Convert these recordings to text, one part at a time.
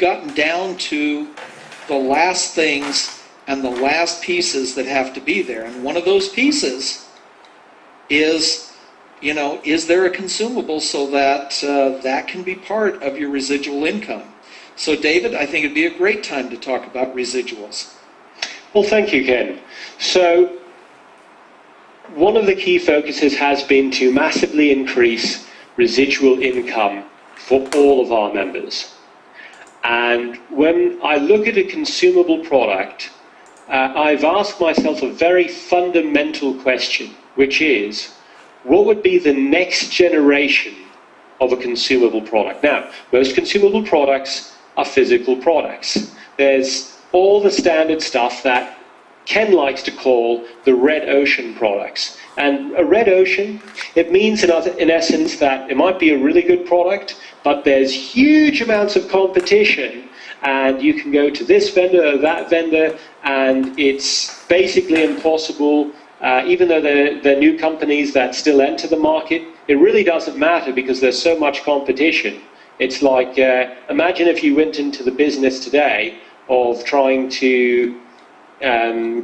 gotten down to the last things and the last pieces that have to be there. And one of those pieces is, is there a consumable so that that can be part of your residual income? So David, I think it'd be a great time to talk about residuals. Well, thank you, Ken. So one of the key focuses has been to massively increase residual income for all of our members. And when I look at a consumable product, I've asked myself a very fundamental question, which is, what would be the next generation of a consumable product? Now, most consumable products are physical products. There's all the standard stuff that Ken likes to call the red ocean products. And a red ocean, it means in essence that it might be a really good product, but there's huge amounts of competition, and you can go to this vendor or that vendor, and it's basically impossible. Even though they're new companies that still enter the market, it really doesn't matter because there's so much competition. It's like, imagine if you went into the business today of trying to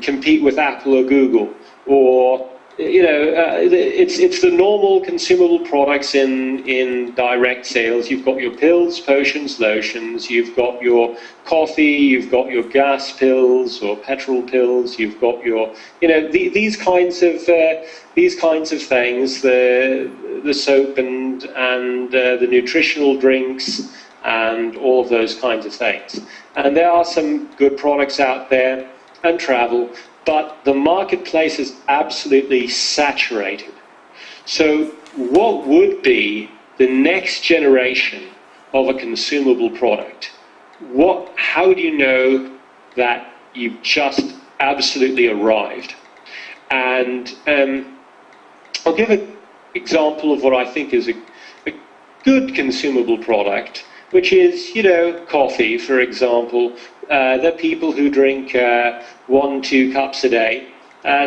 compete with Apple or Google, or it's the normal consumable products in direct sales. You've got your pills, potions, lotions. You've got your coffee. You've got your gas pills or petrol pills. You've got your these kinds of things. The soap and the nutritional drinks and all of those kinds of things. And there are some good products out there, and travel, but the marketplace is absolutely saturated. So what would be the next generation of a consumable product? How do you know that you've just absolutely arrived? And I'll give an example of what I think is a good consumable product, which is, coffee, for example. There are people who drink 1-2 cups a day.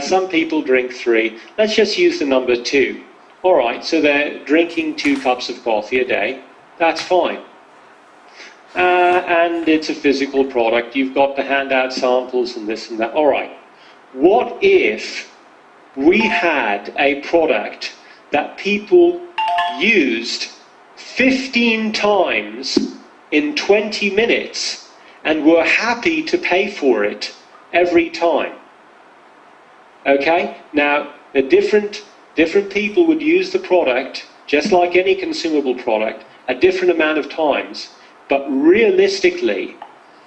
Some people drink 3. Let's just use the number 2. All right, so they're drinking 2 cups of coffee a day. That's fine. And it's a physical product. You've got to hand out samples and this and that. All right. What if we had a product that people used 15 times in 20 minutes and were happy to pay for it every time? Okay? Now, the different people would use the product, just like any consumable product, a different amount of times. But realistically,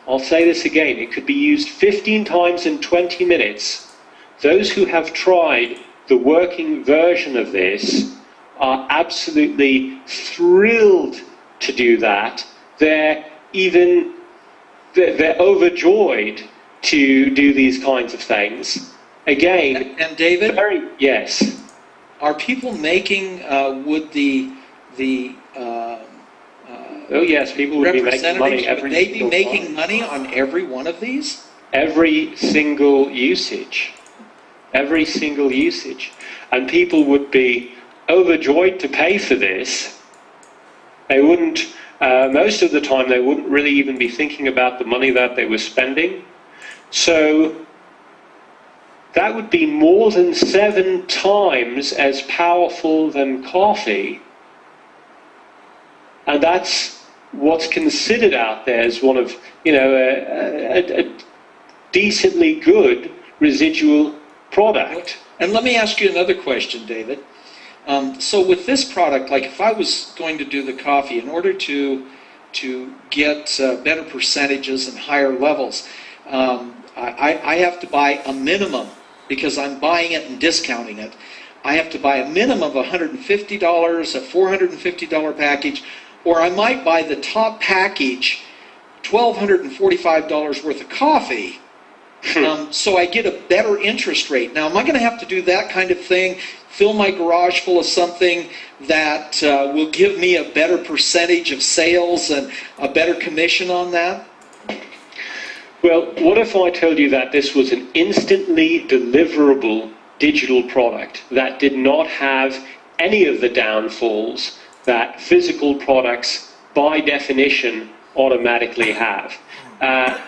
I'll say this again, it could be used 15 times in 20 minutes. Those who have tried the working version of this are absolutely thrilled to do that. They're overjoyed to do these kinds of things. Again, and David, yes. Are people making oh yes, people would be making money every. Would they be making money on every one of these? Every single usage, and people would be overjoyed to pay for this. They wouldn't. Most of the time, they wouldn't really even be thinking about the money that they were spending. So that would be more than 7 times as powerful than coffee. And that's what's considered out there as one of, a decently good residual product. And let me ask you another question, David. So with this product, like if I was going to do the coffee, in order to get better percentages and higher levels, I have to buy a minimum, because I'm buying it and discounting it. I have to buy a minimum of $150, a $450 package, or I might buy the top package, $1,245 worth of coffee, so I get a better interest rate. Now, am I going to have to do that kind of thing, fill my garage full of something that will give me a better percentage of sales and a better commission on that? Well, what if I told you that this was an instantly deliverable digital product that did not have any of the downfalls that physical products by definition automatically have.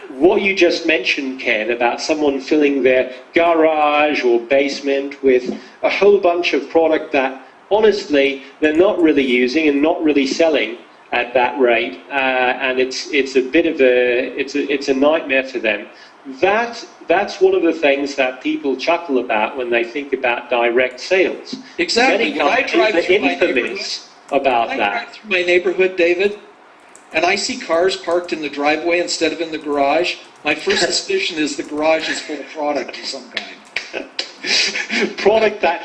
What you just mentioned, Ken, about someone filling their garage or basement with a whole bunch of product that honestly they're not really using and not really selling at that rate, and it's a bit of it's a nightmare for them. That's one of the things that people chuckle about when they think about direct sales. Exactly. Many companies are infamous about I that. drive through my neighborhood, David, and I see cars parked in the driveway instead of in the garage, my first suspicion is the garage is full of product of some kind. Product that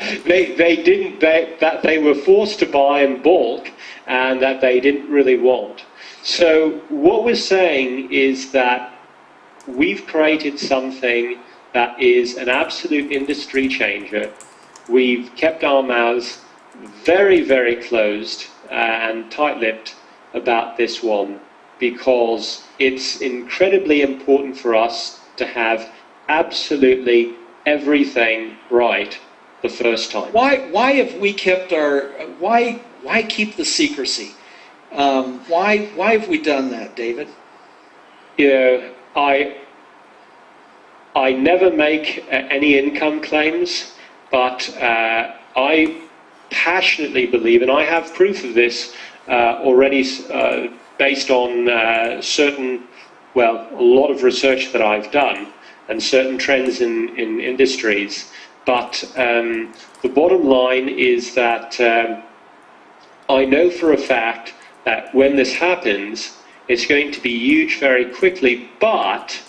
that they were forced to buy in bulk and that they didn't really want. So what we're saying is that we've created something that is an absolute industry changer. We've kept our mouths very, very closed and tight-lipped about this one because it's incredibly important for us to have absolutely everything right the first time. Why have we kept our why keep the secrecy? Why have we done that, David? You know, I never make any income claims, but I passionately believe, and I have proof of this already based on a lot of research that I've done and certain trends in industries. But the bottom line is that I know for a fact that when this happens, it's going to be huge very quickly. But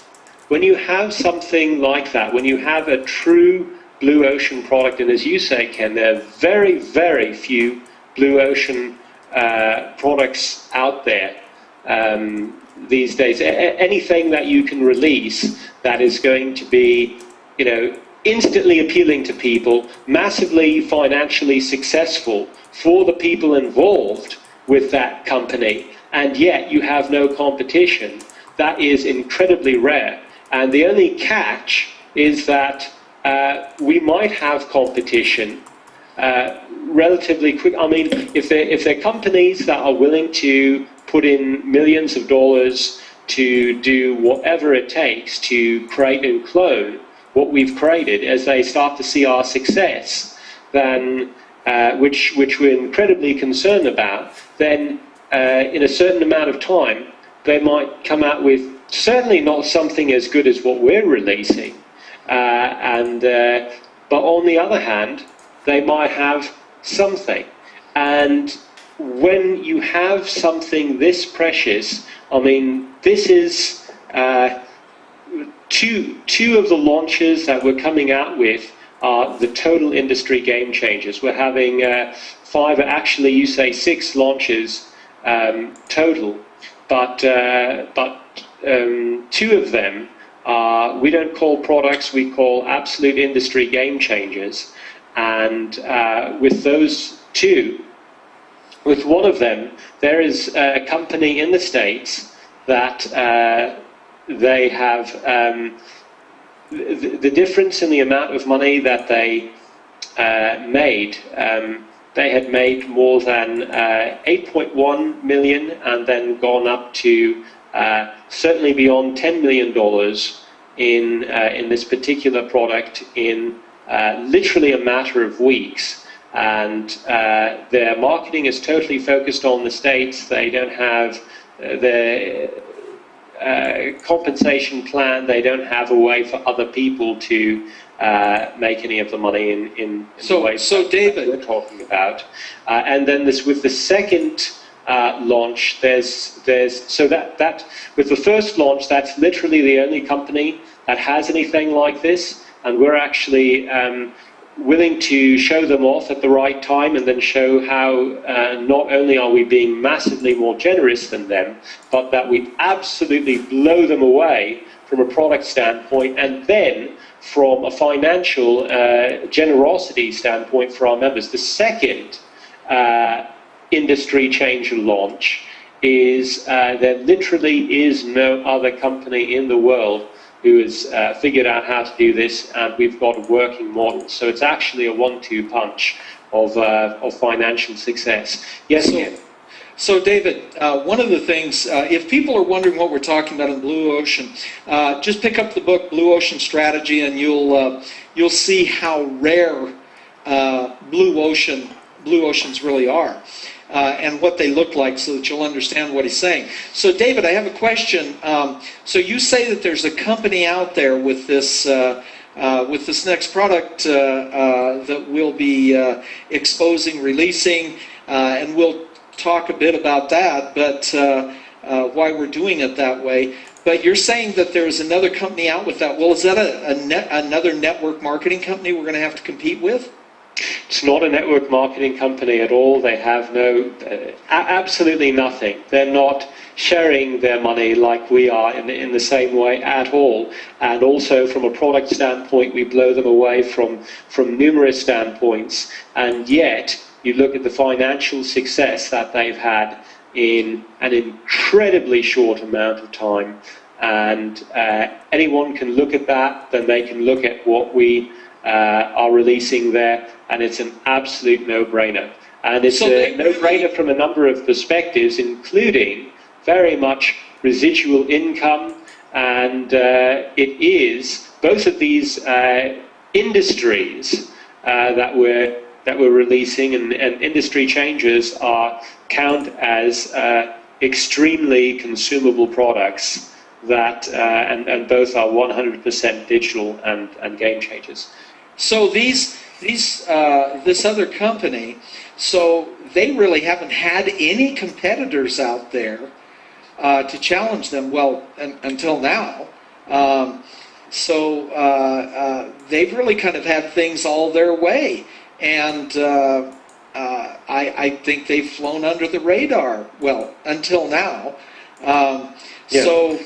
when you have something like that, when you have a true blue ocean product, and as you say, Ken, there are very, very few blue ocean products out there these days. Anything that you can release that is going to be, instantly appealing to people, massively financially successful for the people involved with that company, and yet you have no competition, that is incredibly rare. And the only catch is that we might have competition relatively quick. I mean, if they're companies that are willing to put in millions of dollars to do whatever it takes to create and clone what we've created, as they start to see our success, then which we're incredibly concerned about, then in a certain amount of time they might come out with certainly not something as good as what we're releasing, but on the other hand, they might have something. And when you have something this precious, I mean, this is two of the launches that we're coming out with are the total industry game changers. We're having 5, actually you say 6 launches total, but 2 of them are, we don't call products, we call absolute industry game changers. And with those 2, with one of them, there is a company in the States that they have the difference in the amount of money that they made. They had made more than 8.1 million and then gone up to certainly beyond $10 million in this particular product in literally a matter of weeks. And their marketing is totally focused on the States. They don't have their compensation plan. They don't have a way for other people to make any of the money in the way David, we're talking about. And then this with the second launch, there's so that with the first launch, that's literally the only company that has anything like this, and we're actually willing to show them off at the right time and then show how not only are we being massively more generous than them, but that we absolutely blow them away from a product standpoint, and then from a financial generosity standpoint for our members. The second industry changer launch is there literally is no other company in the world who has figured out how to do this, and we've got a working model. So it's actually a 1-2 punch of financial success. Yes, Ken? So, David, one of the things, if people are wondering what we're talking about in Blue Ocean, just pick up the book Blue Ocean Strategy, and you'll see how rare blue oceans really are, and what they look like, so that you'll understand what he's saying. So, David, I have a question. So, you say that there's a company out there with this next product that we'll be exposing, releasing, and we'll talk a bit about that, but why we're doing it that way. But you're saying that there's another company out with that. Well, is that another network marketing company we're going to have to compete with? It's not a network marketing company at all. They have absolutely nothing. They're not sharing their money like we are in the same way at all. And also from a product standpoint, we blow them away from numerous standpoints. And yet, you look at the financial success that they've had in an incredibly short amount of time. And anyone can look at that, then they can look at what we are releasing there, and it's an absolute no-brainer. And it's a no-brainer from a number of perspectives, including very much residual income, and it is both of these industries that we're releasing, and industry changes count as extremely consumable products that and both are 100% digital and game changers. So this other company, so they really haven't had any competitors out there to challenge them, well, until now. They've really kind of had things all their way. And I think they've flown under the radar, well, until now. Yeah. So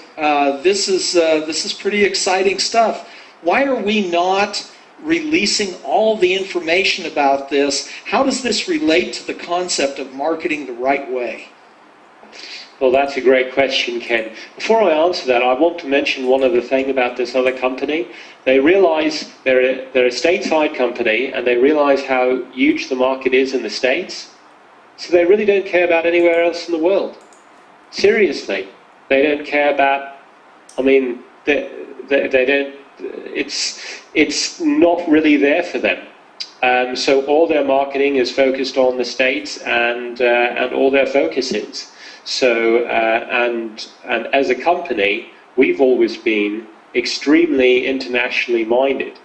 this is pretty exciting stuff. Why are we not releasing all the information about this? How does this relate to the concept of marketing the right way? Well, that's a great question, Ken. Before I answer that, I want to mention one other thing about this other company. They realize they're a stateside company, and they realize how huge the market is in the States. So they really don't care about anywhere else in the world. Seriously. They don't care about, I mean, they don't, it's not really there for them. So all their marketing is focused on the States, and all their focus is. So, and as a company, we've always been extremely internationally minded.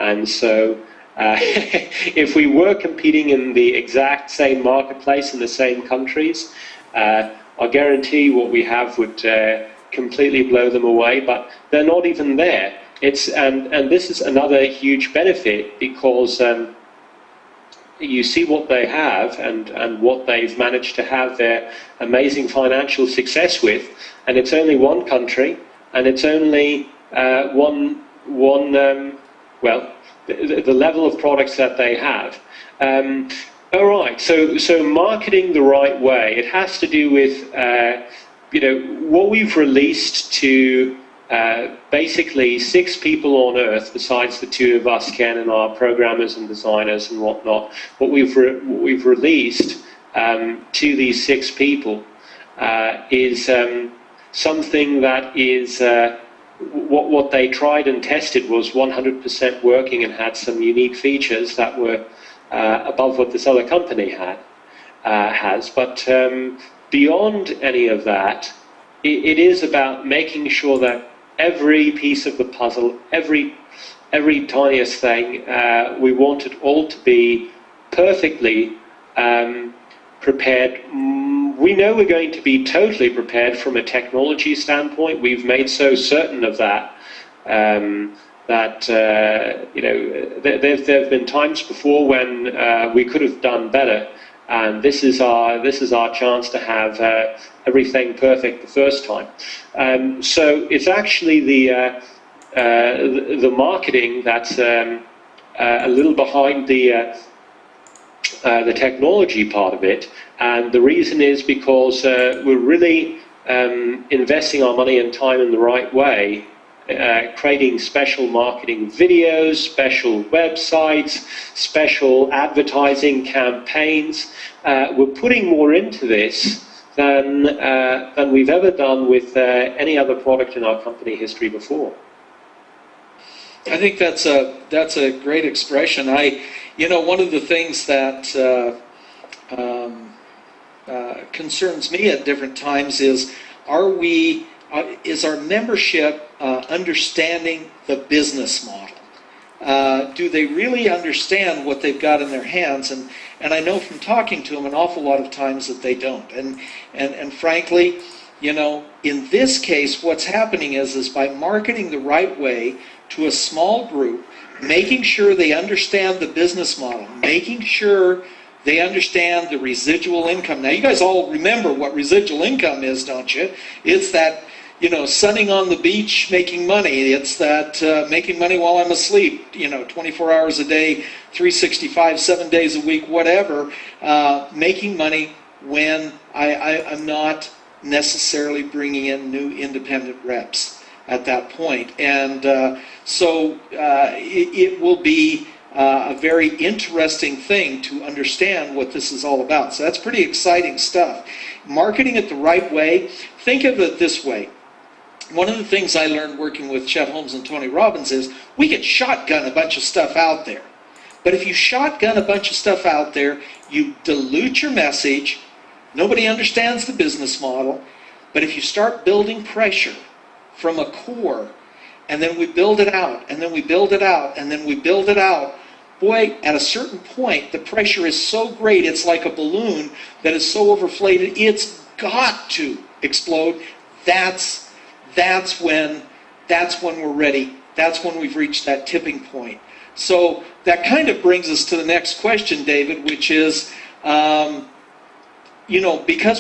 And so, if we were competing in the exact same marketplace in the same countries, I guarantee what we have would completely blow them away, but they're not even there. And this is another huge benefit, because you see what they have and what they've managed to have their amazing financial success with, and it's only one country, and it's only the level of products that they have. All right, so marketing the right way, it has to do with what we've released to basically 6 people on Earth, besides the 2 of us, Ken, and our programmers and designers and whatnot. What we've released to these 6 people is something that is what they tried and tested was 100% working, and had some unique features that were above what this other company has. But beyond any of that, it is about making sure that every piece of the puzzle, every tiniest thing, we want it all to be perfectly prepared. We know we're going to be totally prepared from a technology standpoint. We've made so certain of that that there have been times before when we could have done better, and this is our chance to have everything perfect the first time. So it's actually the marketing that's a little behind the technology part of it, and the reason is because we're really investing our money and time in the right way creating special marketing videos, special websites, special advertising campaigns. We're putting more into this than we've ever done with any other product in our company history before. I think that's a great expression. One of the things that concerns me at different times is is our membership understanding the business model? Do they really understand what they've got in their hands? And I know from talking to them an awful lot of times that they don't. And frankly, in this case, what's happening is by marketing the right way to a small group, making sure they understand the business model, making sure they understand the residual income. Now, you guys all remember what residual income is, don't you? It's that, sunning on the beach, making money. It's that making money while I'm asleep, 24 hours a day, 365, 7 days a week, whatever, making money when I'm not necessarily bringing in new independent reps at that point. And so it will be a very interesting thing to understand what this is all about. So that's pretty exciting stuff. Marketing it the right way. Think of it this way. One of the things I learned working with Chet Holmes and Tony Robbins is we can shotgun a bunch of stuff out there. But if you shotgun a bunch of stuff out there, you dilute your message. Nobody understands the business model. But if you start building pressure from a core, and then we build it out, and then we build it out, and then we build it out, boy, at a certain point, the pressure is so great, it's like a balloon that is so overflated, it's got to explode. That's when we're ready. That's when we've reached that tipping point. So that kind of brings us to the next question, David, which is, because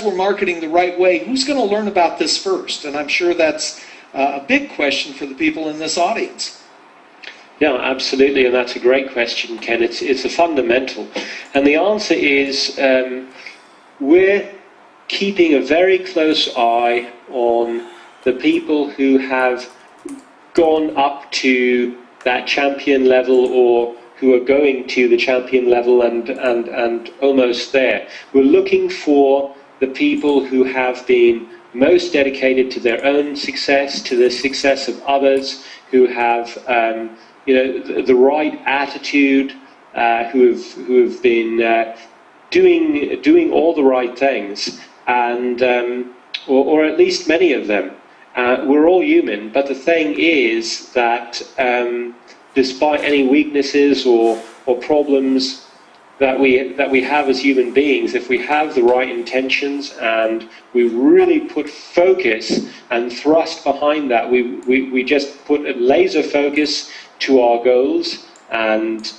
we're marketing the right way, who's going to learn about this first? And I'm sure that's a big question for the people in this audience. Yeah, absolutely, and that's a great question, Ken. It's a fundamental. And the answer is we're keeping a very close eye on the people who have gone up to that champion level or who are going to the champion level and almost there. We're looking for the people who have been most dedicated to their own success, to the success of others, who have the right attitude, who have been doing all the right things, and or at least many of them. We're all human, but the thing is that despite any weaknesses or problems that we have as human beings, if we have the right intentions and we really put focus and thrust behind that, we just put a laser focus to our goals and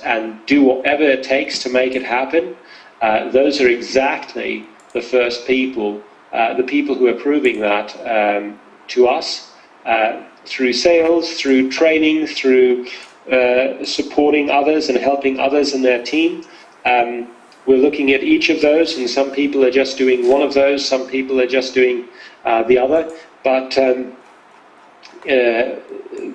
do whatever it takes to make it happen, those are exactly the first people, the people who are proving that to us through sales, through training, through supporting others and helping others in their team. We're looking at each of those, and some people are just doing one of those, some people are just doing the other, but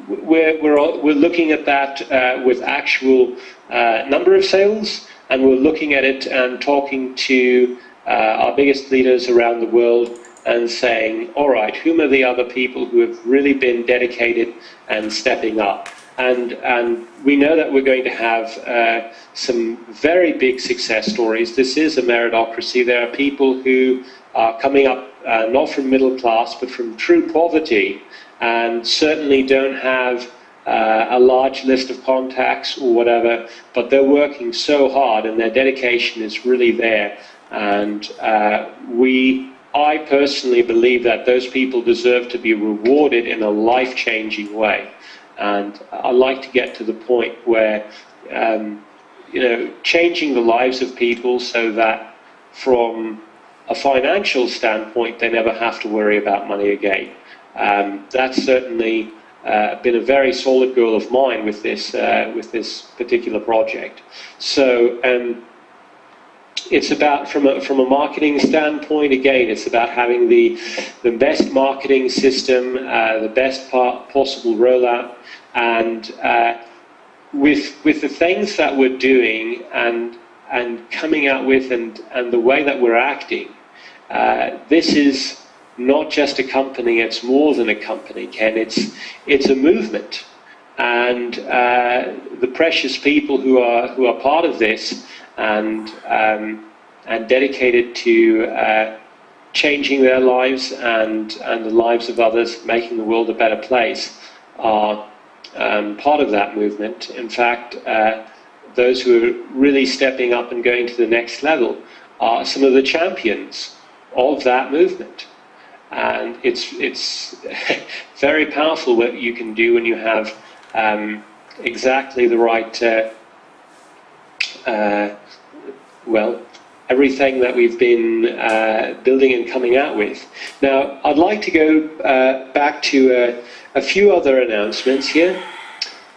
we're looking at that with actual number of sales, and we're looking at it and talking to our biggest leaders around the world and saying, all right, whom are the other people who have really been dedicated and stepping up? And we know that we're going to have some very big success stories. This is a meritocracy. There are people who are coming up not from middle class, but from true poverty, and certainly don't have a large list of contacts or whatever, but they're working so hard and their dedication is really there. And I personally believe that those people deserve to be rewarded in a life-changing way. And I like to get to the point where, changing the lives of people so that from a financial standpoint, they never have to worry about money again. That's certainly been a very solid goal of mine with this particular project. So it's about, from a marketing standpoint, again, it's about having the best marketing system, the best possible rollout, and with the things that we're doing and coming out with and the way that we're acting, this is not just a company, it's more than a company, Ken. It's a movement. And the precious people who are part of this and dedicated to changing their lives and the lives of others, making the world a better place, are part of that movement. In fact, those who are really stepping up and going to the next level are some of the champions of that movement. And it's very powerful what you can do when you have exactly the right, everything that we've been building and coming out with. Now, I'd like to go back to a few other announcements here.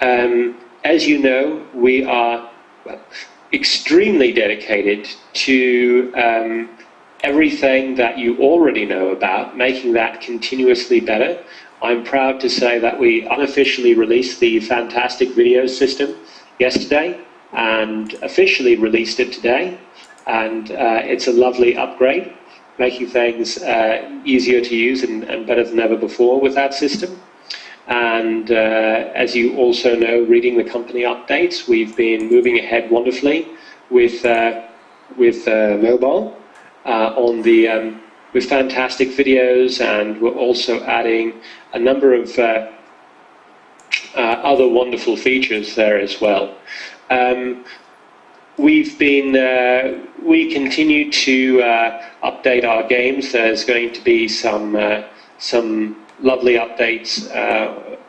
As you know, we are extremely dedicated to everything that you already know about, making that continuously better. I'm proud to say that we unofficially released the fantastic video system yesterday and officially released it today. And it's a lovely upgrade, making things easier to use and better than ever before with that system. And as you also know, reading the company updates, we've been moving ahead wonderfully with mobile with fantastic videos, and we're also adding a number of other wonderful features there as well. We continue to update our games. There's going to be some lovely updates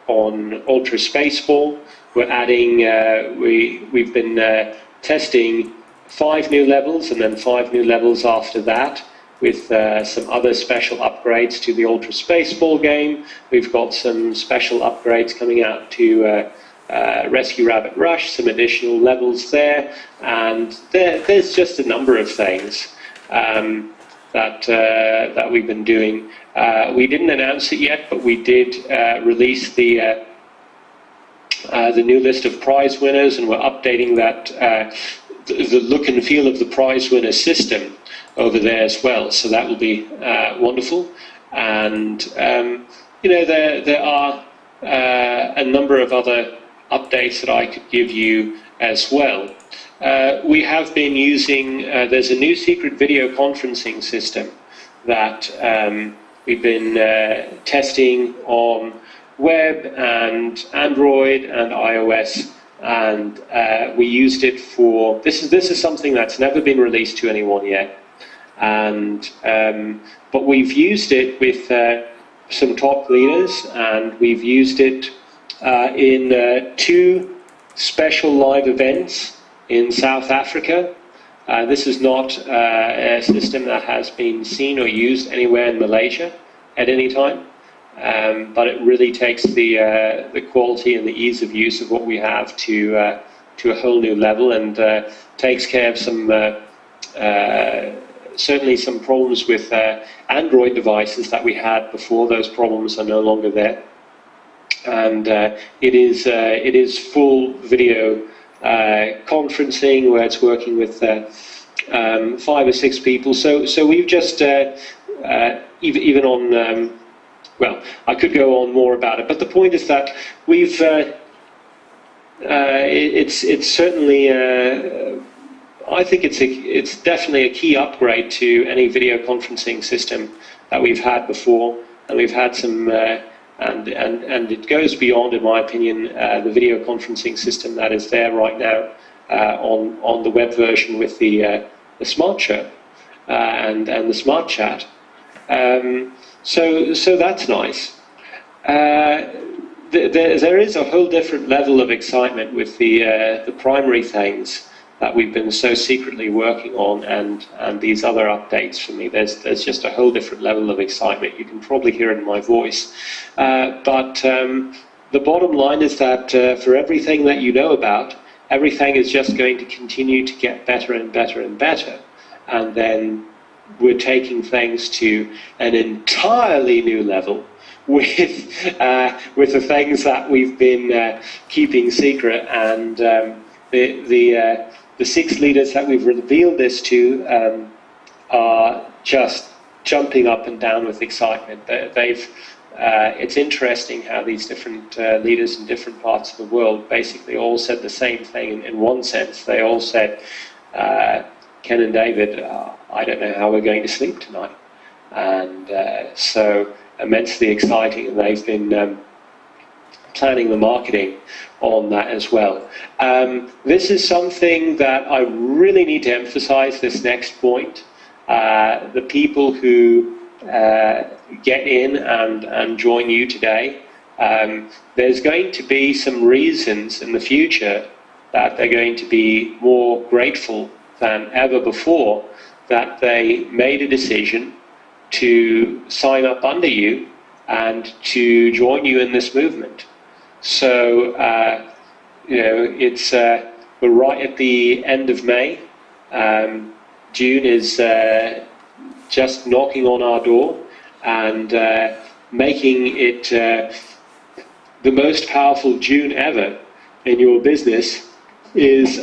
on Ultra Spaceball. We're adding, we've been testing 5 new levels and then 5 new levels after that, with some other special upgrades to the Ultra Spaceball game. We've got some special upgrades coming out to Rescue Rabbit Rush, some additional levels there, and there's just a number of things that we've been doing. We didn't announce it yet, but we did release the new list of prize winners, and we're updating that the look and feel of the prize winner system over there as well. So that will be wonderful. And there are a number of other updates that I could give you as well. We have been using, there's a new secret video conferencing system that we've been testing on web and Android and iOS, and we used it for, this is something that's never been released to anyone yet, and but we've used it with some top leaders, and we've used it in 2 special live events in South Africa. This is not a system that has been seen or used anywhere in Malaysia at any time, but it really takes the quality and the ease of use of what we have to a whole new level, and takes care of some certainly some problems with Android devices that we had before. Those problems are no longer there, and it is full video conferencing where it's working with 5 or 6 people. So we've just even on I could go on more about it, but the point is that we've it's certainly I think it's definitely a key upgrade to any video conferencing system that we've had before, and we've had some and it goes beyond, in my opinion, the video conferencing system that is there right now on the web version with the Smart Show and the Smart Chat. So that's nice. There is a whole different level of excitement with the primary things that we've been so secretly working on, and these other updates for me. There's just a whole different level of excitement. You can probably hear it in my voice. But the bottom line is that for everything that you know about, everything is just going to continue to get better and better and better. and then we're taking things to an entirely new level with the things that we've been keeping secret. And the 6 leaders that we've revealed this to are just jumping up and down with excitement. It's interesting how these different leaders in different parts of the world basically all said the same thing in one sense. They all said, Ken and David, I don't know how we're going to sleep tonight. And so immensely exciting, and they've been planning the marketing on that as well. This is something that I really need to emphasize, this next point. The people who get in and join you today, there's going to be some reasons in the future that they're going to be more grateful than ever before that they made a decision to sign up under you and to join you in this movement. So, it's we're right at the end of May. June is just knocking on our door, and making it the most powerful June ever in your business is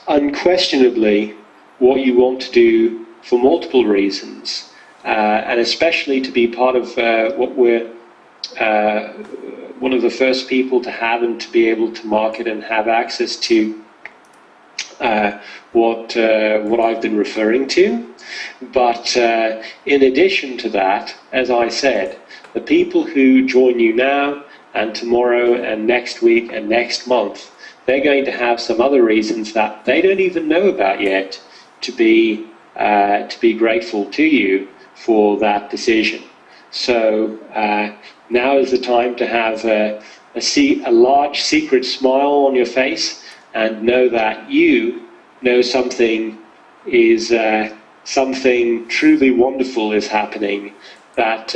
unquestionably what you want to do for multiple reasons, and especially to be part of what we're one of the first people to have and to be able to market and have access to what I've been referring to. But in addition to that, as I said, the people who join you now and tomorrow and next week and next month, they're going to have some other reasons that they don't even know about yet to be grateful to you for that decision. So now is the time to have a large secret smile on your face and know that you know something is something truly wonderful is happening, that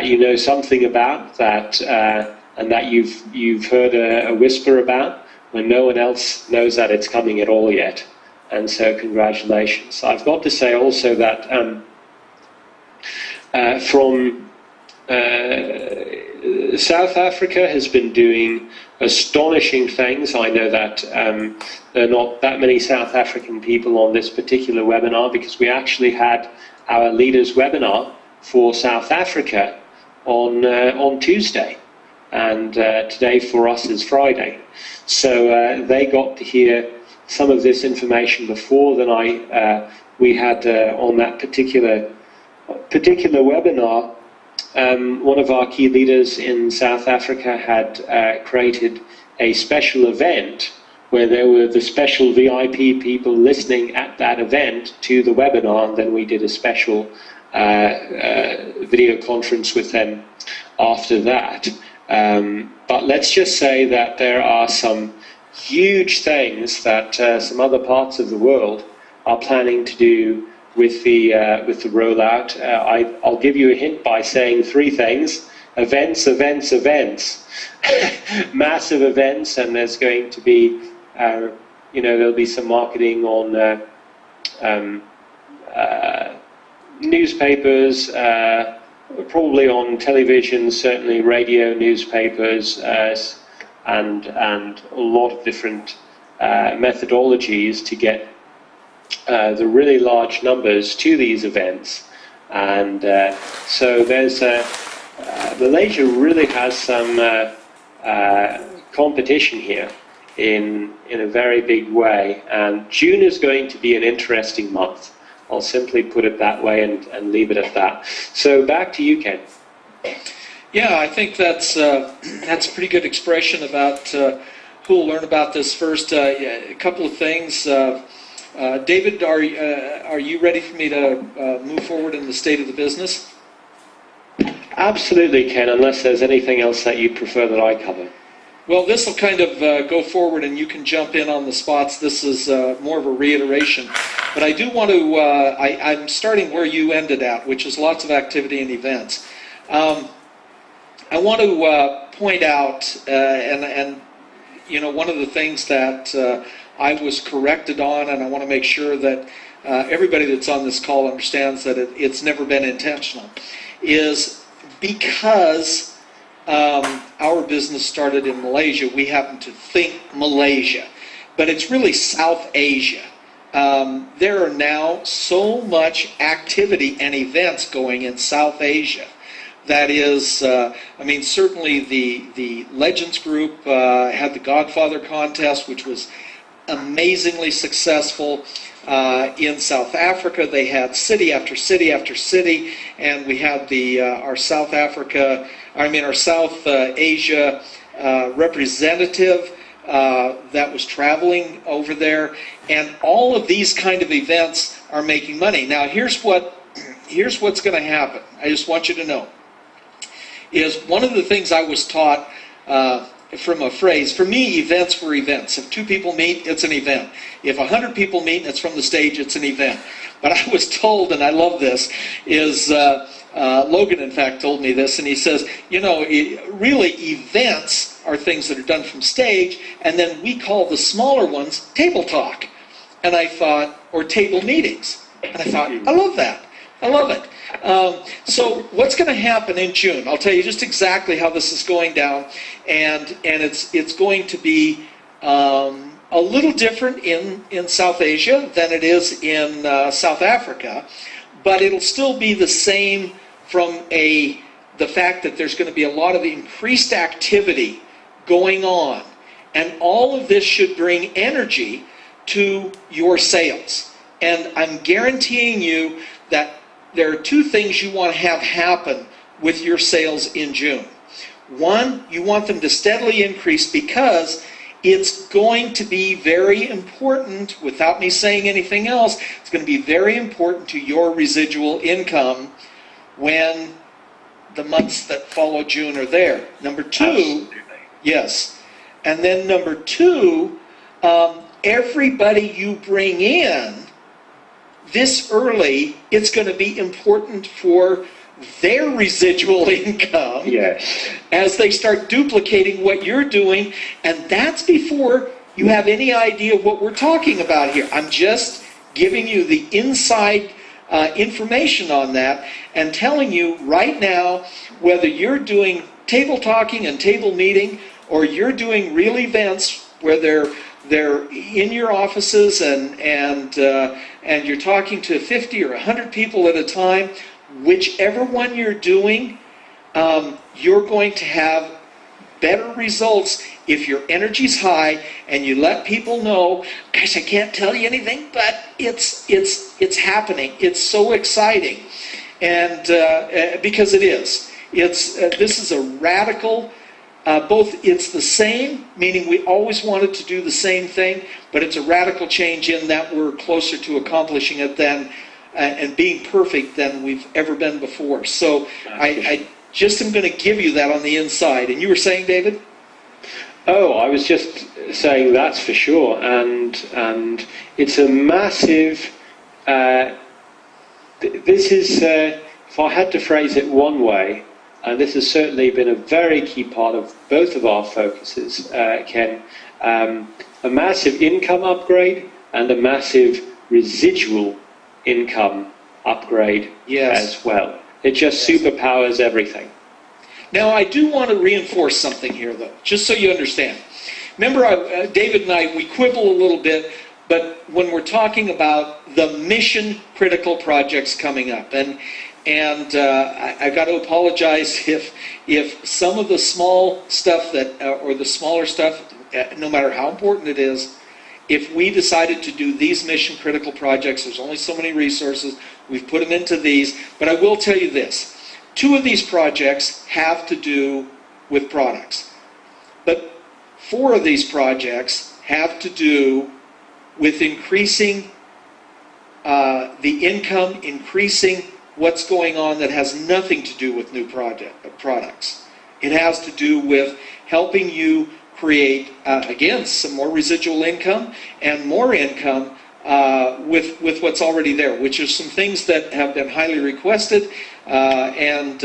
you know something about, that and that you've heard a whisper about when no one else knows that it's coming at all yet. And so congratulations. I've got to say also that from South Africa has been doing astonishing things. I know that there are not that many South African people on this particular webinar, because we actually had our leaders webinar for South Africa on Tuesday, and today for us is Friday. So they got to hear some of this information before than we had on that particular webinar. One of our key leaders in South Africa had created a special event where there were the special VIP people listening at that event to the webinar, and then we did a special video conference with them after that. But let's just say that there are some huge things that some other parts of the world are planning to do with the rollout. I'll give you a hint by saying 3 things: events, events, events, massive events, and there's going to be, there'll be some marketing on newspapers, probably on television, certainly radio, newspapers, and a lot of different methodologies to get the really large numbers to these events. And so there's Malaysia really has some competition here in a very big way, and June is going to be an interesting month. I'll simply put it that way and leave it at that. So back to you, Ken. Yeah, I think that's a pretty good expression about who will learn about this first. A couple of things. David, are you ready for me to move forward in the state of the business? Absolutely, Ken, unless there's anything else that you prefer that I cover. Well, this will kind of go forward, and you can jump in on the spots. This is more of a reiteration. But I do want to, I'm starting where you ended at, which is lots of activity and events. I want to point out, and one of the things that I was corrected on, and I want to make sure that everybody that's on this call understands that it's never been intentional, is because our business started in Malaysia, we happen to think Malaysia, but it's really South Asia. There are now so much activity and events going in South Asia. That is, certainly the Legends Group had the Godfather contest, which was amazingly successful. In South Africa, they had city after city after city, and we had our South Asia representative that was traveling over there, and all of these kind of events are making money. Now, here's what's going to happen. I just want you to know, is one of the things I was taught from a phrase. For me, events were events. If 2 people meet, it's an event. If 100 people meet and it's from the stage, it's an event. But I was told, and I love this, is Logan, in fact, told me this, and he says, really events are things that are done from stage, and then we call the smaller ones table talk. And I thought, or table meetings. And I thought, I love that. I love it. So what's going to happen in June? I'll tell you just exactly how this is going down, and it's going to be a little different in South Asia than it is in South Africa, but it'll still be the same from the fact that there's going to be a lot of increased activity going on, and all of this should bring energy to your sales. And I'm guaranteeing you that there are 2 things you want to have happen with your sales in June. One, you want them to steadily increase because it's going to be very important, without me saying anything else, it's going to be very important to your residual income when the months that follow June are there. Number 2, absolutely. Yes. And then number 2, everybody you bring in this early, it's going to be important for their residual income, yes, as they start duplicating what you're doing, and that's before you have any idea what we're talking about here. I'm just giving you the inside information on that and telling you right now, whether you're doing table talking and table meeting, or you're doing real events where they're in your offices and you're talking to 50 or 100 people at a time, whichever one you're doing, you're going to have better results if your energy's high and you let people know, gosh, I can't tell you anything, but it's happening. It's so exciting, and because it is. This is a radical. Both it's the same, meaning we always wanted to do the same thing, but it's a radical change in that we're closer to accomplishing it than and being perfect than we've ever been before. So I just am going to give you that on the inside. And you were saying, David? Oh, I was just saying that's for sure, and it's a massive. This is, if I had to phrase it one way. And this has certainly been a very key part of both of our focuses, Ken. A massive income upgrade and a massive residual income upgrade, yes, as well. It just superpowers everything. Now, I do want to reinforce something here, though, just so you understand. Remember, David and I, we quibble a little bit, but when we're talking about the mission-critical projects coming up, and I've got to apologize if some of the small stuff or the smaller stuff, no matter how important it is, if we decided to do these mission-critical projects, there's only so many resources, we've put them into these, but I will tell you this. 2 of these projects have to do with products, but 4 of these projects have to do with increasing the income, increasing what's going on that has nothing to do with new products. It has to do with helping you create, again, some more residual income and more income with what's already there, which are some things that have been highly requested. I'm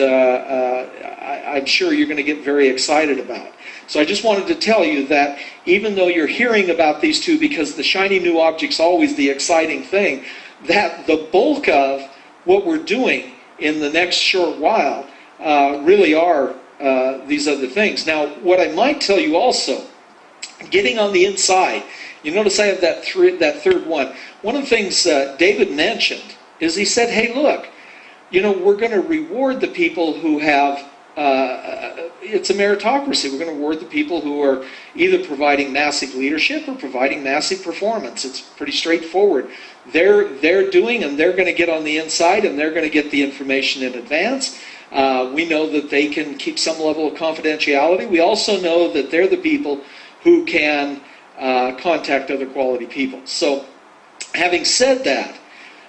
sure you're going to get very excited about. So I just wanted to tell you that even though you're hearing about these two, because the shiny new object's always the exciting thing, that the bulk of what we're doing in the next short while really are these other things. Now, what I might tell you also, getting on the inside, you notice I have that third one. One of the things David mentioned is he said, hey, look, we're going to reward the people who have, it's a meritocracy. We're going to reward the people who are either providing massive leadership or providing massive performance. It's pretty straightforward. They're doing, and they're going to get on the inside, and they're going to get the information in advance. We know that they can keep some level of confidentiality. We also know that they're the people who can contact other quality people. So, having said that,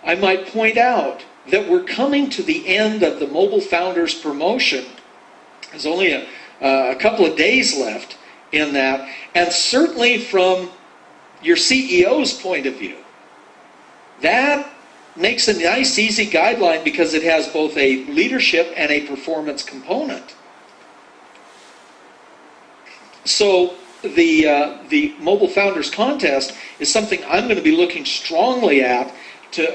I might point out that we're coming to the end of the Mobile Founders promotion. There's only a couple of days left in that, and certainly from your CEO's point of view, that makes a nice, easy guideline because it has both a leadership and a performance component. So the Mobile Founders Contest is something I'm going to be looking strongly at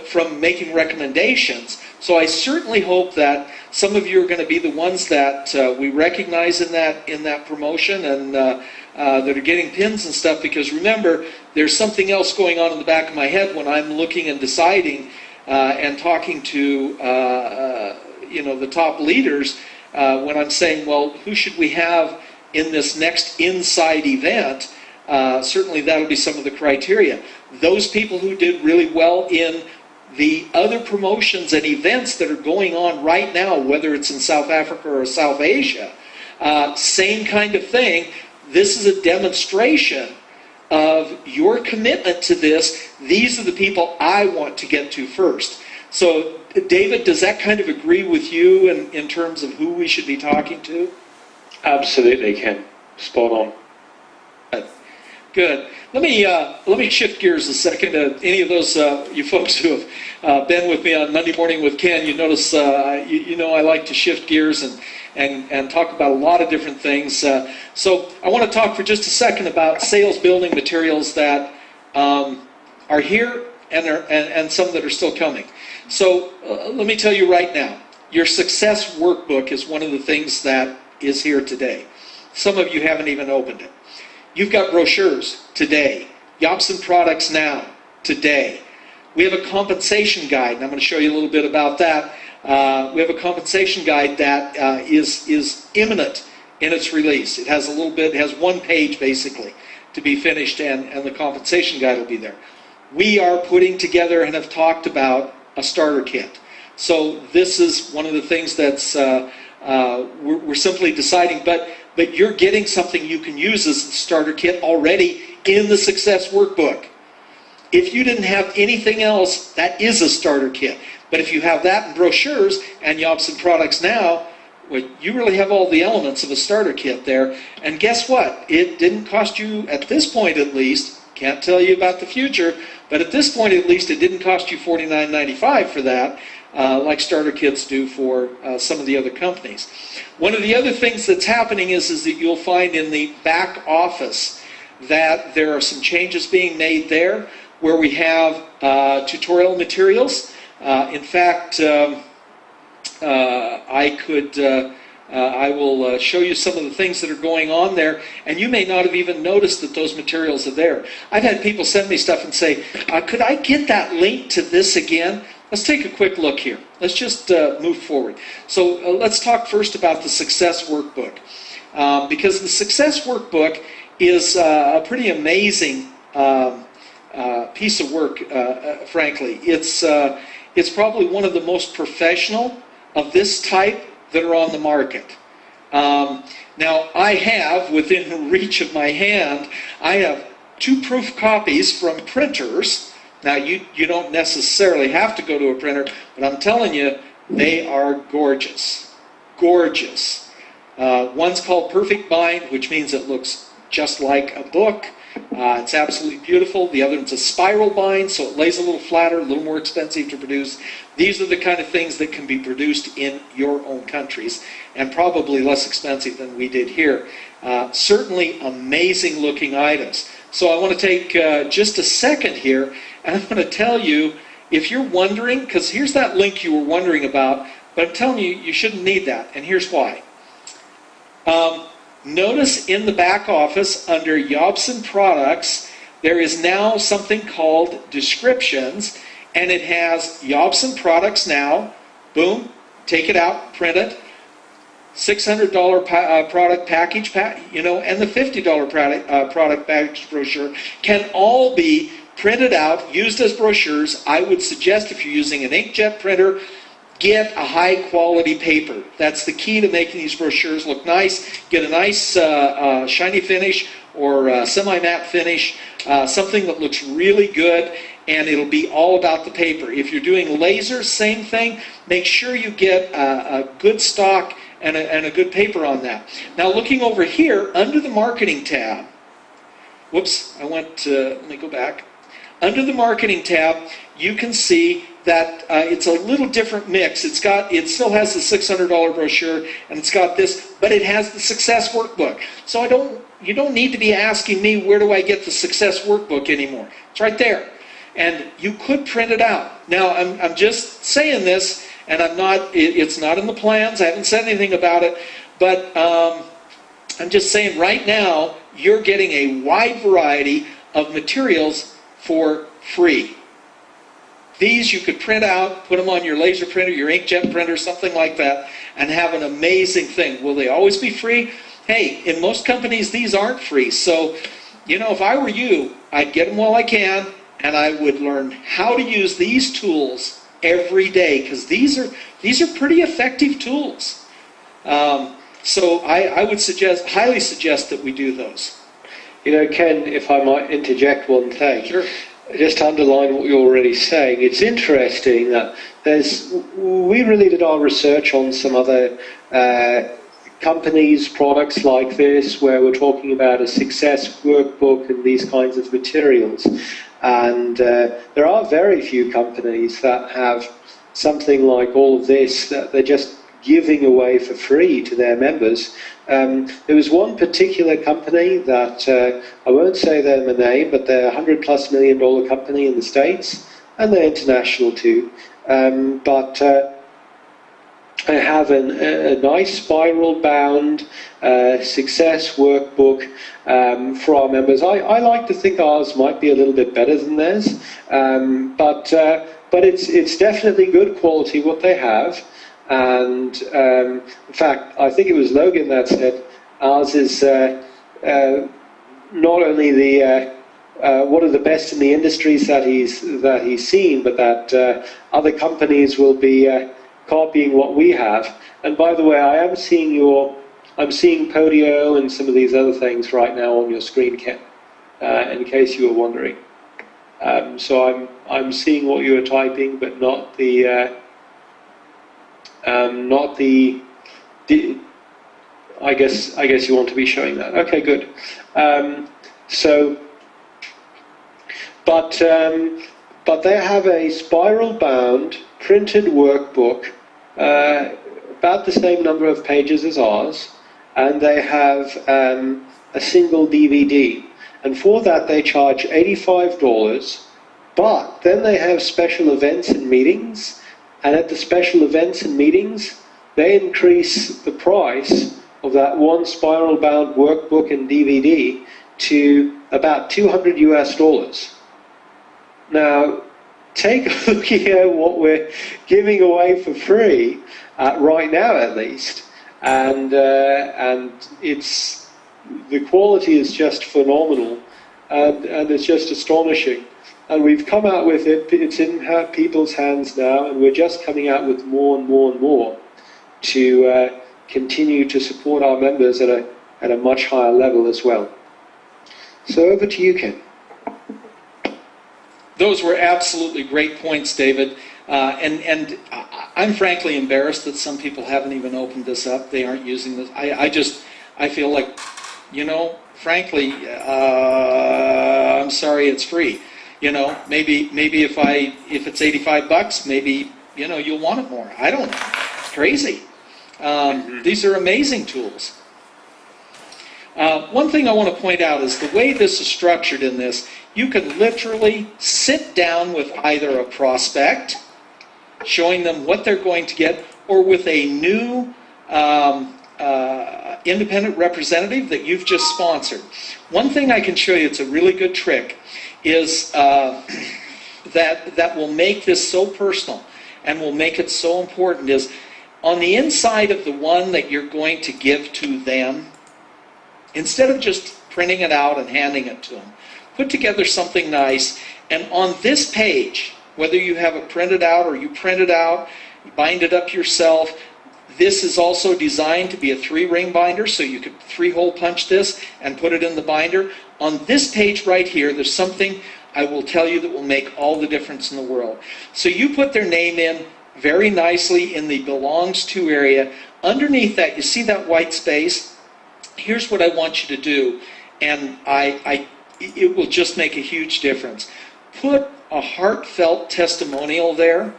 from making recommendations. So I certainly hope that some of you are going to be the ones that we recognize in that promotion and that are getting pins and stuff, because remember, there's something else going on in the back of my head when I'm looking and deciding and talking to the top leaders when I'm saying, well, who should we have in this next inside event? Certainly that'll be some of the criteria. Those people who did really well in the other promotions and events that are going on right now, whether it's in South Africa or South Asia, same kind of thing. This is a demonstration of your commitment to this. These are the people I want to get to first. So, David, does that kind of agree with you in terms of who we should be talking to? Absolutely, Ken. Spot on. Good. Let me shift gears a second to any of those you folks who have been with me on Monday Morning with Ken. You notice I like to shift gears and talk about a lot of different things. So I want to talk for just a second about sales building materials that are here and some that are still coming. So let me tell you right now, your success workbook is one of the things that is here today. Some of you haven't even opened it. You've got brochures today. YOBSN products now, today. We have a compensation guide, and I'm going to show you a little bit about that. We have a compensation guide that is imminent in its release. It has one page basically to be finished, and the compensation guide will be there. We are putting together and have talked about a starter kit. So this is one of the things that's we're simply deciding, but you're getting something you can use as a starter kit already in the Success Workbook. If you didn't have anything else, that is a starter kit. But if you have that in brochures and YOBSN products now, well, you really have all the elements of a starter kit there. And guess what? It didn't cost you, at this point at least, can't tell you about the future, but at this point at least, it didn't cost you $49.95 for that, like starter kits do for some of the other companies. One of the other things that's happening is that you'll find in the back office that there are some changes being made there where we have tutorial materials. In fact, I will show you some of the things that are going on there, and you may not have even noticed that those materials are there. I've had people send me stuff and say, could I get that link to this again? Let's take a quick look here. Let's just move forward. So let's talk first about the Success Workbook. Because the Success Workbook is a pretty amazing piece of work, frankly. It's probably one of the most professional of this type that are on the market. Now, I have, within reach of my hand, I have 2 proof copies from printers. Now, you don't necessarily have to go to a printer, but I'm telling you, they are gorgeous. Gorgeous. One's called Perfect Bind, which means it looks just like a book. It's absolutely beautiful. The other one's a spiral bind, so it lays a little flatter, a little more expensive to produce. These are the kind of things that can be produced in your own countries, and probably less expensive than we did here. Certainly amazing looking items. So I want to take just a second here, and I'm going to tell you, if you're wondering, because here's that link you were wondering about, but I'm telling you, you shouldn't need that, and here's why. Notice in the back office under YOBSN products, there is now something called descriptions, and it has YOBSN products now. Boom, take it out, print it. $600 product package, and the $50 product package brochure can all be printed out, used as brochures. I would suggest if you're using an inkjet printer, get a high quality paper. That's the key to making these brochures look nice. Get a nice shiny finish or semi-matte finish, something that looks really good, and it'll be all about the paper. If you're doing laser, same thing. Make sure you get a good stock and a good paper on that. Now looking over here, under the marketing tab, whoops, let me go back. Under the marketing tab, you can see that it's a little different mix. It still has the $600 brochure, and it's got this, but it has the Success Workbook. So you don't need to be asking me, where do I get the Success Workbook anymore? It's right there. And you could print it out. Now, I'm just saying this, and it's not in the plans. I haven't said anything about it, but I'm just saying right now, you're getting a wide variety of materials for free. These you could print out, put them on your laser printer, your inkjet printer, something like that, and have an amazing thing. Will they always be free? Hey, in most companies, these aren't free. So, if I were you, I'd get them while I can, and I would learn how to use these tools every day, because these are pretty effective tools. So I would highly suggest that we do those. Ken, if I might interject one thing. Sure. Just to underline what you're already saying, it's interesting that we really did our research on some other companies, products like this, where we're talking about a success workbook and these kinds of materials. And there are very few companies that have something like all of this that they're just giving away for free to their members. There was one particular company that, I won't say their name, but they're a $100+ million company in the States, and they're international too. But I have a nice spiral-bound success workbook for our members. I like to think ours might be a little bit better than theirs, but it's definitely good quality what they have. And in fact, I think it was Logan that said ours is not only the one of the best in the industries that he's seen, but that other companies will be copying what we have. And by the way, I'm seeing Podio and some of these other things right now on your screen, Ken, in case you were wondering. So I'm seeing what you were typing, but not the I guess you want to be showing that. Okay, good. But they have a spiral-bound printed workbook, about the same number of pages as ours, and they have a single DVD. And for that they charge $85, but then they have special events and meetings, and at the special events and meetings, they increase the price of that one spiral-bound workbook and DVD to about $200 US. Now, take a look here what we're giving away for free, right now at least, and the quality is just phenomenal, and it's just astonishing. And we've come out with it, it's in people's hands now, and we're just coming out with more and more and more to continue to support our members at a much higher level as well. So over to you, Ken. Those were absolutely great points, David. And I'm frankly embarrassed that some people haven't even opened this up. They aren't using this. I feel like, frankly, I'm sorry, it's free. Maybe if it's $85, maybe you'll want it more. I don't know. It's crazy. These are amazing tools. One thing I want to point out is the way this is structured in this, you can literally sit down with either a prospect, showing them what they're going to get, or with a new independent representative that you've just sponsored. One thing I can show you, it's a really good trick, is that will make this so personal and will make it so important is on the inside of the one that you're going to give to them, instead of just printing it out and handing it to them, put together something nice, and on this page, whether you have it printed out or you print it out, you bind it up yourself, this is also designed to be a 3-ring binder, so you could 3-hole punch this and put it in the binder. On this page right here, there's something I will tell you that will make all the difference in the world. So you put their name in very nicely in the belongs to area. Underneath that, you see that white space? Here's what I want you to do, and it will just make a huge difference. Put a heartfelt testimonial there.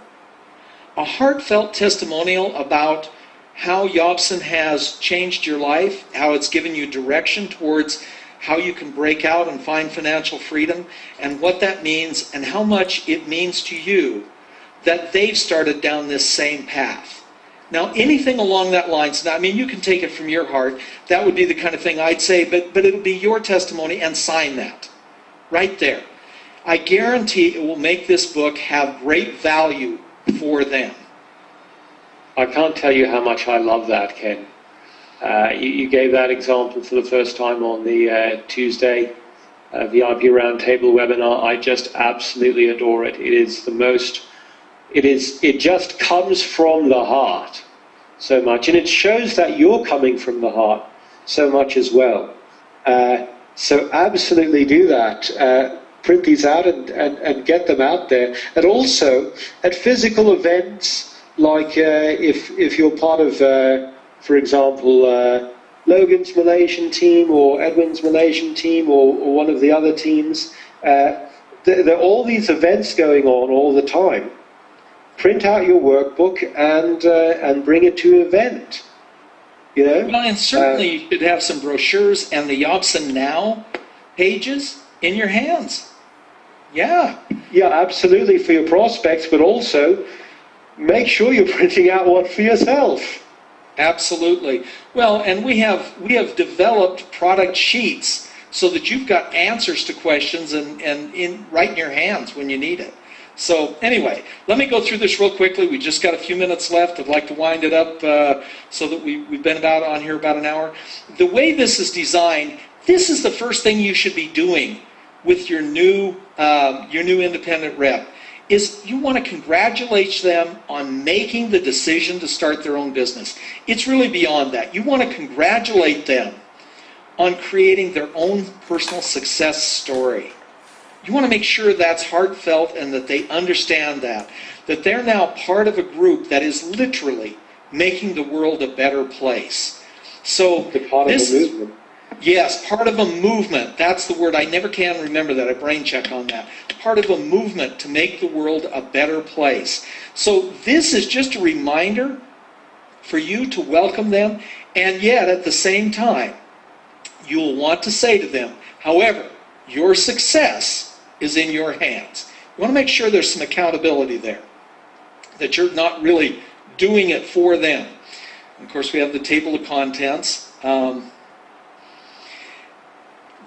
A heartfelt testimonial about how YOBSN has changed your life, how it's given you direction towards how you can break out and find financial freedom, and what that means, and how much it means to you that they've started down this same path. Now, anything along that line, you can take it from your heart. That would be the kind of thing I'd say, but it'll be your testimony, and sign that right there. I guarantee it will make this book have great value for them. I can't tell you how much I love that, Ken. You gave that example for the first time on the Tuesday VIP Roundtable webinar. I just absolutely adore it. It is the most, it just comes from the heart so much. And it shows that you're coming from the heart so much as well. So absolutely do that. Print these out and get them out there. And also at physical events, like if you're part of, for example, Logan's Malaysian team or Edwin's Malaysian team or one of the other teams, there are all these events going on all the time. Print out your workbook and bring it to an event. Well, and certainly you should have some brochures and the YOBSN Now pages in your hands. Yeah, absolutely, for your prospects, but also make sure you're printing out one for yourself. Absolutely. Well, and we have developed product sheets so that you've got answers to questions and right in your hands when you need it. So anyway, let me go through this real quickly. We just got a few minutes left. I'd like to wind it up so that we've been on here about an hour. The way this is designed, this is the first thing you should be doing with your new independent rep, is you want to congratulate them on making the decision to start their own business. It's really beyond that. You want to congratulate them on creating their own personal success story. You want to make sure that's heartfelt and that they understand that they're now part of a group that is literally making the world a better part of a movement. Yes, part of a movement. That's the word. I never can remember that. I brain check on that. Part of a movement to make the world a better place. So this is just a reminder for you to welcome them, and yet at the same time, you'll want to say to them, however, your success is in your hands. You want to make sure there's some accountability there, that you're not really doing it for them. And of course, we have the table of contents.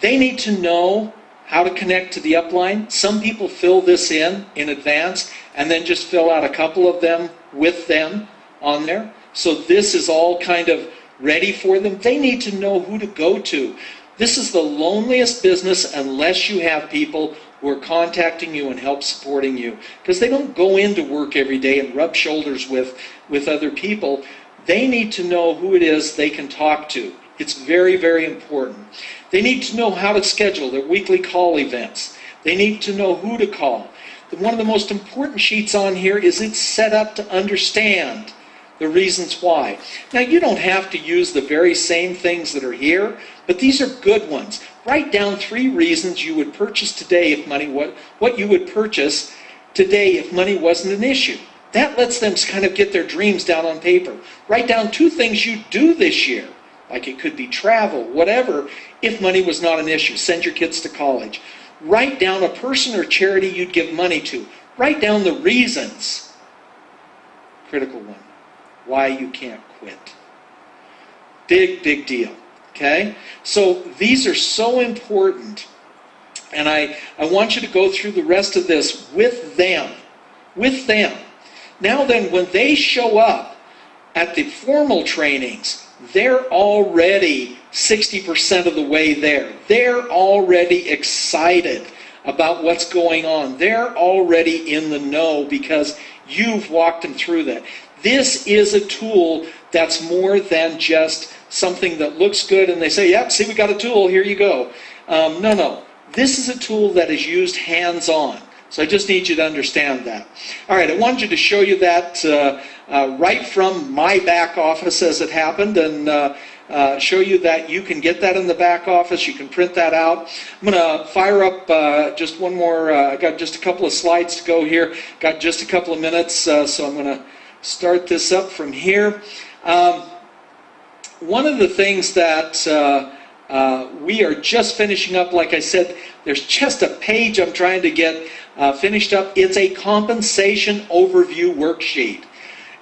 They need to know how to connect to the upline. Some people fill this in advance and then just fill out a couple of them with them on there. So this is all kind of ready for them. They need to know who to go to. This is the loneliest business unless you have people who are contacting you and help supporting you, because they don't go into work every day and rub shoulders with other people. They need to know who it is they can talk to. It's very, very important. They need to know how to schedule their weekly call events. They need to know who to call. One of the most important sheets on here is it's set up to understand the reasons why. Now, you don't have to use the very same things that are here, but these are good ones. Write down 3 reasons you would purchase today if money, what you would purchase today if money wasn't an issue. That lets them kind of get their dreams down on paper. Write down 2 things you'd do this year, like it could be travel, whatever, if money was not an issue. Send your kids to college. Write down a person or charity you'd give money to. Write down the reasons. Critical one. Why you can't quit. Big, big deal. Okay? So these are so important. And I want you to go through the rest of this with them. With them. Now then, when they show up at the formal trainings, they're already 60% of the way there. They're already excited about what's going on. They're already in the know because you've walked them through that. This is a tool that's more than just something that looks good and they say, yep, see, we got a tool, here you go. No. This is a tool that is used hands-on. So I just need you to understand that. All right, I wanted you to show you that right from my back office as it happened, and show you that you can get that in the back office. You can print that out. I'm going to fire up just one more. I got just a couple of slides to go here. Got just a couple of minutes, so I'm going to start this up from here. One of the things that we are just finishing up, like I said, there's just a page I'm trying to get finished up. It's a compensation overview worksheet.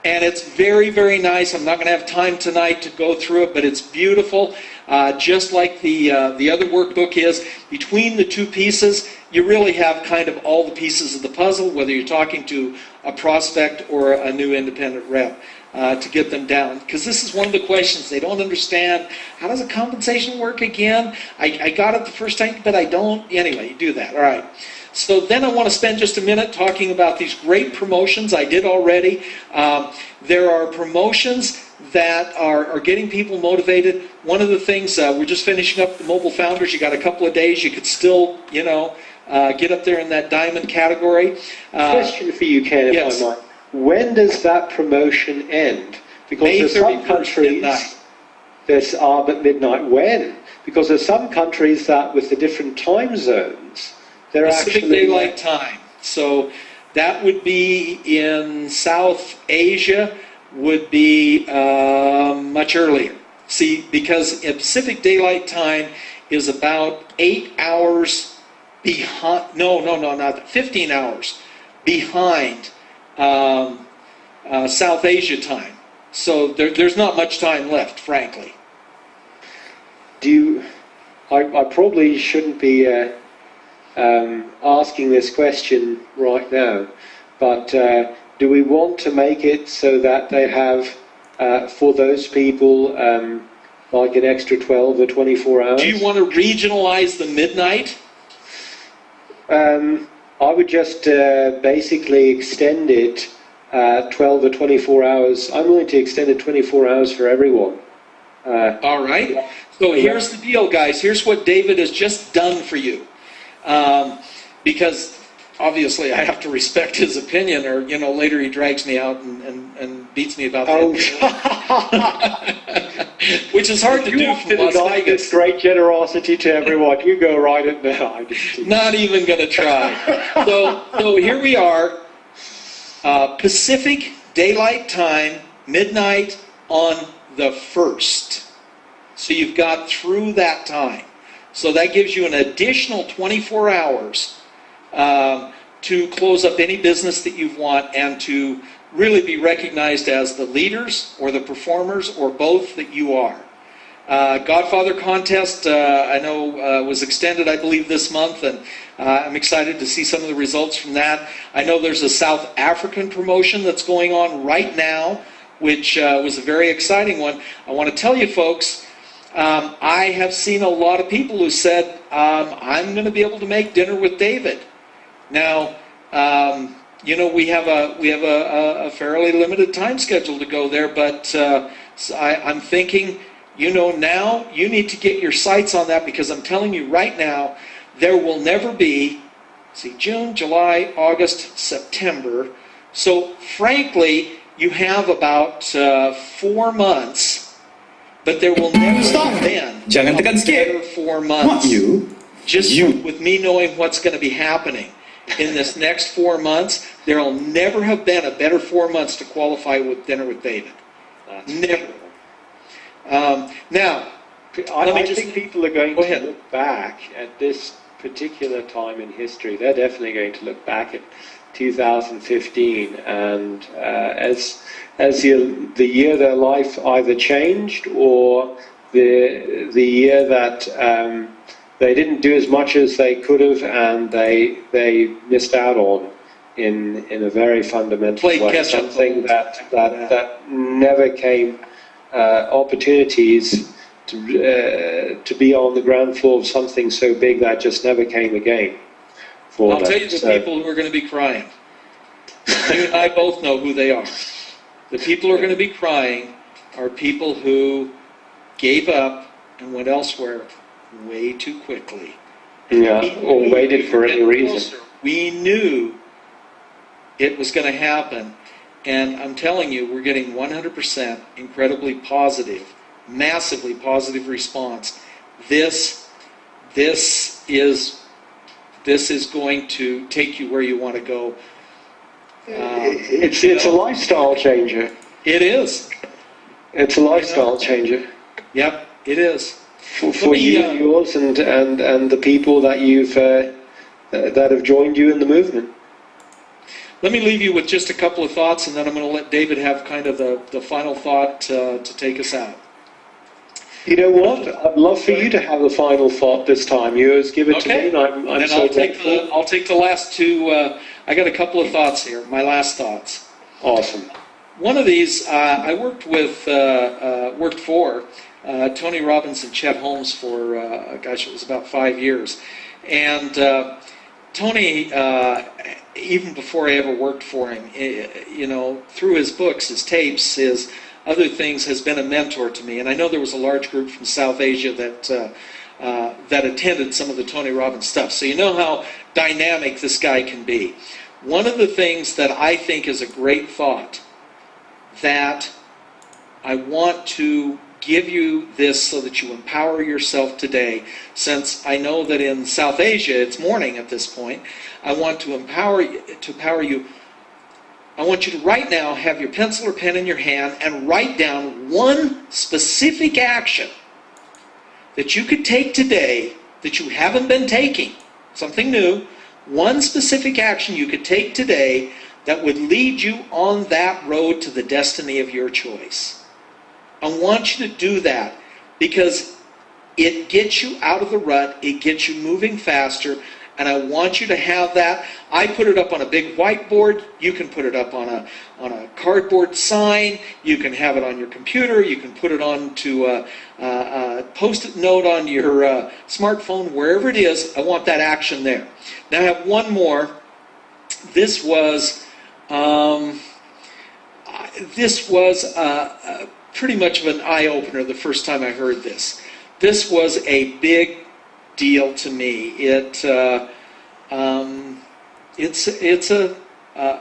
And it's very, very nice. I'm not going to have time tonight to go through it, but it's beautiful. Just like the other workbook is. Between the 2 pieces, you really have kind of all the pieces of the puzzle, whether you're talking to a prospect or a new independent rep, to get them down. Because this is one of the questions they don't understand. How does a compensation work again? I got it the first time, but I don't. Anyway, you do that. All right. So then I want to spend just a minute talking about these great promotions. I did already. There are promotions that are getting people motivated. One of the things, we're just finishing up the Mobile Founders. You got a couple of days. You could still, get up there in that diamond category. Question for you, Ken, if I might. When does that promotion end? Because there's some countries that are at midnight. When? Because there's some countries that, with the different time zones, they're Pacific Daylight Time. So that would be in South Asia, would be much earlier. See, because Pacific Daylight Time is about 8 hours behind, not 15 hours behind South Asia time. So there's not much time left, frankly. I probably shouldn't be asking this question right now, but do we want to make it so that they have, for those people, like an extra 12 or 24 hours? Do you want to regionalize the midnight? I would just basically extend it 12 or 24 hours. I'm willing to extend it 24 hours for everyone. All right. So here's the deal, guys. Here's what David has just done for you. Because obviously I have to respect his opinion, or later he drags me out and beats me about that. Which is hard to do from Las Vegas. Great generosity to everyone. You go right it now. Not even going to try. So here we are, Pacific Daylight Time, midnight on the 1st. So you've got through that time. So that gives you an additional 24 hours to close up any business that you want and to really be recognized as the leaders or the performers or both that you are. Godfather contest, I know was extended, I believe, this month, and I'm excited to see some of the results from that. I know there's a South African promotion that's going on right now, which was a very exciting one. I want to tell you folks, I have seen a lot of people who said, I'm going to be able to make dinner with David. Now, we have a fairly limited time schedule to go there, but so I'm thinking, now you need to get your sights on that, because I'm telling you right now, there will never be, June, July, August, September. So frankly, you have about 4 months, but there will never have been Jangan tekan a skip. better 4 Not months. you. Just You. with me knowing what's going to be happening in this next 4 months, there will never have been a better 4 months to qualify with Dinner with David. Never. Now, I think people are going Go to ahead. look back at this particular time in history. They're definitely going to look back at 2015 and as the year their life either changed or the year that they didn't do as much as they could have and they missed out on in a very fundamental Played way. catch up. Something that never came opportunities to be on the ground floor of something so big that just never came again. For I'll them. tell you the people who are going to be crying. You and I both know who they are. The people who are going to be crying are people who gave up and went elsewhere way too quickly. Yeah, or waited for any reason. We knew it was going to happen, and I'm telling you, we're getting 100% incredibly positive, massively positive response. This is going to take you where you want to go. It's a lifestyle changer. It is. It's a lifestyle changer Yep, it is. for you, yours, and the people that you've that have joined you in the movement. Let me leave you with just a couple of thoughts, and then I'm going to let David have kind of the final thought to take us out. You know what? I'd love for you to have the final thought this time. Yours, give it to me, and I'm Then so I'll take grateful. I'll take the last two. I got a couple of thoughts here. My last thoughts. Awesome. One of these, I worked for Tony Robbins and Chet Holmes for, it was about 5 years. And Tony, even before I ever worked for him, through his books, his tapes, his other things, has been a mentor to me. And I know there was a large group from South Asia that attended some of the Tony Robbins stuff. So you know how dynamic this guy can be. One of the things that I think is a great thought that I want to give you this so that you empower yourself today, since I know that in South Asia it's morning at this point. I want to empower you. I want you to right now have your pencil or pen in your hand and write down one specific action that you could take today that you haven't been taking, something new, one specific action you could take today that would lead you on that road to the destiny of your choice. I want you to do that because it gets you out of the rut, it gets you moving faster, and I want you to have that. I put it up on a big whiteboard. You can put it up on a cardboard sign. You can have it on your computer. You can put it onto a post-it note on your smartphone, wherever it is. I want that action there. Now I have one more. This was pretty much of an eye-opener the first time I heard this. This was a big deal to me. It's a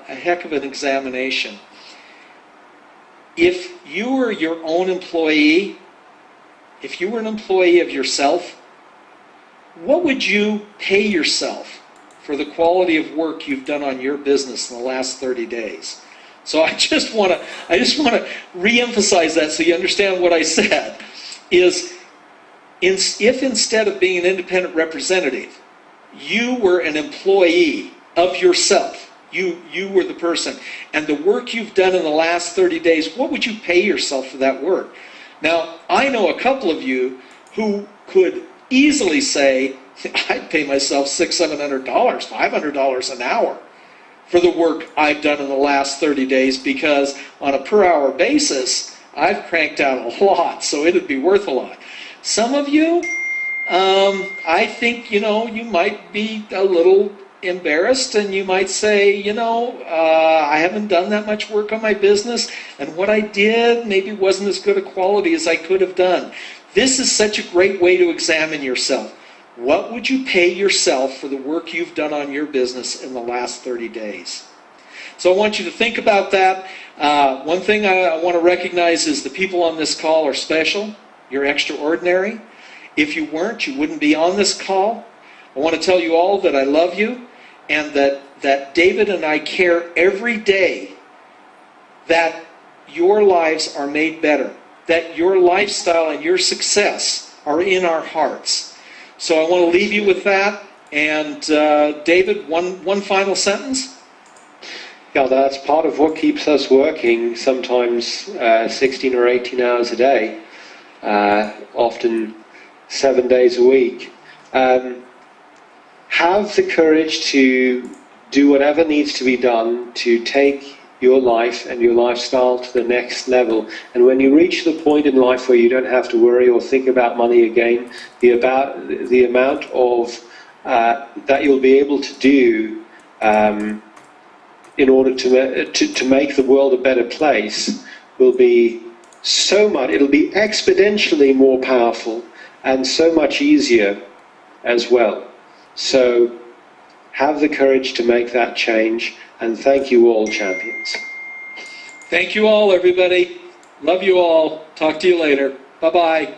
heck of an examination. If you were your own employee, if you were an employee of yourself, what would you pay yourself for the quality of work you've done on your business in the last 30 days? So I just want to re-emphasize that so you understand what I said. If instead of being an independent representative, you were an employee of yourself, you were the person, and the work you've done in the last 30 days, what would you pay yourself for that work? Now, I know a couple of you who could easily say, I'd pay myself $600, $700, $500 an hour for the work I've done in the last 30 days, because on a per hour basis, I've cranked out a lot, so it'd be worth a lot. Some of you, I think, you might be a little embarrassed and you might say, I haven't done that much work on my business, and what I did maybe wasn't as good a quality as I could have done. This is such a great way to examine yourself. What would you pay yourself for the work you've done on your business in the last 30 days? So I want you to think about that. One thing I want to recognize is the people on this call are special. You're extraordinary. If you weren't, you wouldn't be on this call. I want to tell you all that I love you, and that David and I care every day that your lives are made better, that your lifestyle and your success are in our hearts. So I want to leave you with that. And David, one final sentence? Yeah, that's part of what keeps us working, sometimes 16 or 18 hours a day, often 7 days a week. Have the courage to do whatever needs to be done to take your life and your lifestyle to the next level. And when you reach the point in life where you don't have to worry or think about money again, the amount of that you'll be able to do in order to make the world a better place will be so much, it'll be exponentially more powerful and so much easier as well. So have the courage to make that change, and thank you all, champions. Thank you all, everybody. Love you all. Talk to you later. Bye-bye.